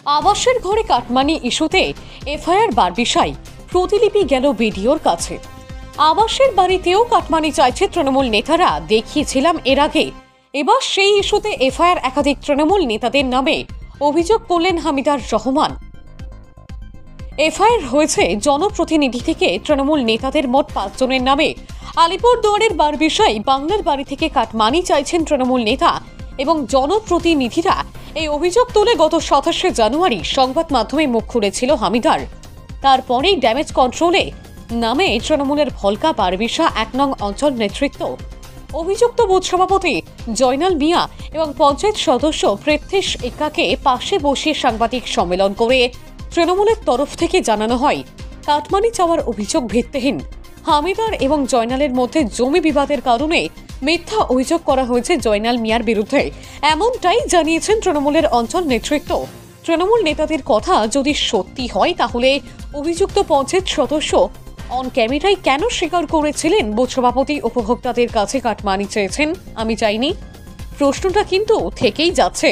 আবাসের ঘরে কাটমানি ইস্যুতে এফআইআর বারবিশাই, প্রতিলিপি গেল বিডিওর কাছে। আবাসের বাড়িতেও কাটমানি চাইছে তৃণমূল নেতারা, দেখিয়েছিলাম এর আগে। এবার সেই ইস্যুতে এফআইআর একাধিক তৃণমূল নেতাদের নামে, অভিযোগ করলেন হামিদার রহমান। এফআইআর হয়েছে জনপ্রতিনিধি থেকে তৃণমূল নেতাদের মোট 5 জনের নামে। আলিপুরদুয়ারের বারবিশাই বাংলার বাড়ি থেকে কাটমানি চাইছেন তৃণমূল নেতা এবং জনপ্রতিনিধিরা। এই অভিযোগ তুলে গত 27শে জানুয়ারি সংবাদ মাধ্যমে মুখ খুলেছিল হামিদার। তারপরেই ড্যামেজ কন্ট্রোলে নামে তৃণমূলের ভলকা বারবিশা 1 নং অঞ্চল নেতৃত্ব, অভিযুক্ত বুথ সভাপতি জয়নাল মিয়া এবং পঞ্চায়েত সদস্য পৃথ্বীশ এক্কাকে পাশে বসিয়ে সাংবাদিক সম্মেলন করে তৃণমূলের তরফ থেকে জানানো হয় কাটমানি চাওয়ার অভিযোগ ভিত্তিহীন। হামিদার এবং জয়নালের মধ্যে জমি বিবাদের কারণে মিথ্যা অভিযোগ করা হয়েছে জয়নাল মিয়ার বিরুদ্ধে, এমনটাই জানিয়েছেন তৃণমূলের অঞ্চল নেতৃত্ব। তৃণমূল নেতাদের কথা যদি সত্যি হয় তাহলে অভিযুক্ত পঞ্চায়েত সদস্য অন ক্যামেরায় কেন স্বীকার করেছিলেন বুথ সভাপতি উপভোক্তাদের কাছে কাটমানি চেয়েছেন? আমি চাইনি। প্রশ্নটা কিন্তু থেকেই যাচ্ছে।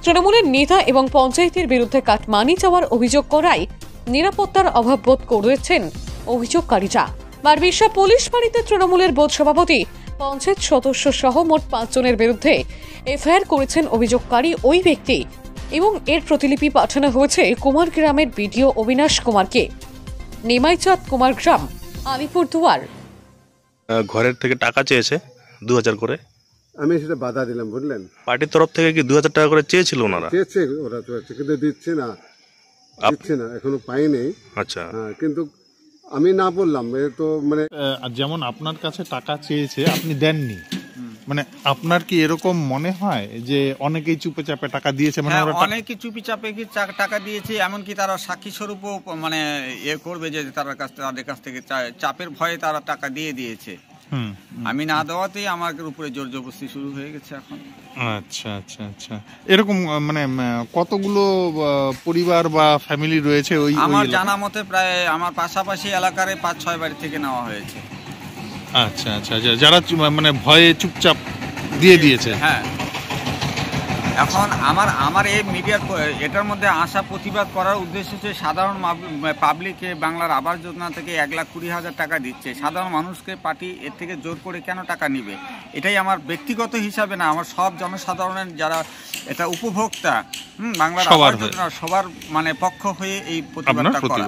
তৃণমূলের নেতা এবং পঞ্চায়েতের বিরুদ্ধে কাটমানি চাওয়ার অভিযোগ করায় নিরাপত্তার অভাব বোধ করেছেন অভিযোগকারীরা। বারবিশা পুলিশ ফাঁড়িতে তৃণমূলের বুথ সভাপতি, পঞ্চায়েত সদস্য সহ মোট 5 জনের বিরুদ্ধে এফআইআর করেছেন অভিযোগকারী ওই ব্যক্তি এবং এর প্রতিলিপি পাঠানো হয়েছে কুমারগ্রামের বিডিও অবিনাশ কুমারকে। নিমাইচাঁদ কুমারগ্রাম, আলিপুরদুয়ার। ঘরের থেকে টাকা চেয়েছে 2000 করে। আমি সেটা বাধা দিলাম, বুঝলেন। পার্টির তরফ থেকে কি 2000 টাকা করে চেয়েছিল ওনারা? চেয়েছে ওরা, তো কিন্তু দিচ্ছে না, এখনো পাইনি। আচ্ছা, হ্যাঁ, কিন্তু আমি না বললাম, এ তো মানে যেমন আপনার কাছে টাকা চেয়েছে আপনি দেননি, মানে আপনার কি এরকম মনে হয় যে অনেকেই চুপে চাপে টাকা দিয়েছে? মানে অনেকে চুপি চাপে কি টাকা দিয়েছে, এমনকি তারা সাক্ষী স্বরূপও মানে করবে যে তাদের কাছ থেকে চাপের ভয়ে তারা টাকা দিয়ে দিয়েছে। আমি না দেওয়াতেই আমার উপরে জোর জবরদস্তি শুরু হয়ে গেছে এখন। আচ্ছা আচ্ছা আচ্ছা, এরকম মানে কতগুলো পরিবার বা ফ্যামিলি রয়েছে? ওই আমার জানা মতে প্রায় আমার পাশাপাশি এলাকার 5-6 বাড়ি থেকে নেওয়া হয়েছে। আচ্ছা আচ্ছা, যারা মানে ভয়ে চুপচাপ দিয়ে দিয়েছে। হ্যাঁ, এখন আমার এই মিডিয়ার এটার মধ্যে আসা প্রতিবাদ করার উদ্দেশ্য হচ্ছে সাধারণ পাবলিকে বাংলার আবাস যোজনা থেকে 1,20,000 টাকা দিচ্ছে। সাধারণ মানুষকে পার্টি এর থেকে জোর করে কেন টাকা নিবে? এটাই আমার ব্যক্তিগত হিসাবে না, আমার সব জনসাধারণের যারা এটা উপভোক্তা বাংলার আবাস যোজনা সবার মানে পক্ষ হয়ে এই প্রতিবাদটা করা।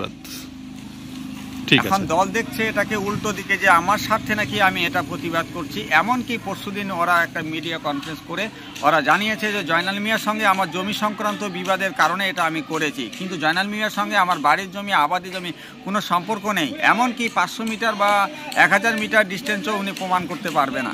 এখন দল দেখছে এটাকে উল্টো দিকে, যে আমার স্বার্থে নাকি আমি এটা প্রতিবাদ করছি। এমনকি পরশুদিন ওরা একটা মিডিয়া কনফারেন্স করে ওরা জানিয়েছে যে জয়নাল মিয়ার সঙ্গে আমার জমি সংক্রান্ত বিবাদের কারণে এটা আমি করেছি, কিন্তু জয়নাল মিয়ার সঙ্গে আমার বাড়ির জমি, আবাদি জমি কোনো সম্পর্ক নেই। এমনকি 500 মিটার বা 1000 মিটার ডিস্টেন্সও উনি প্রমাণ করতে পারবে না।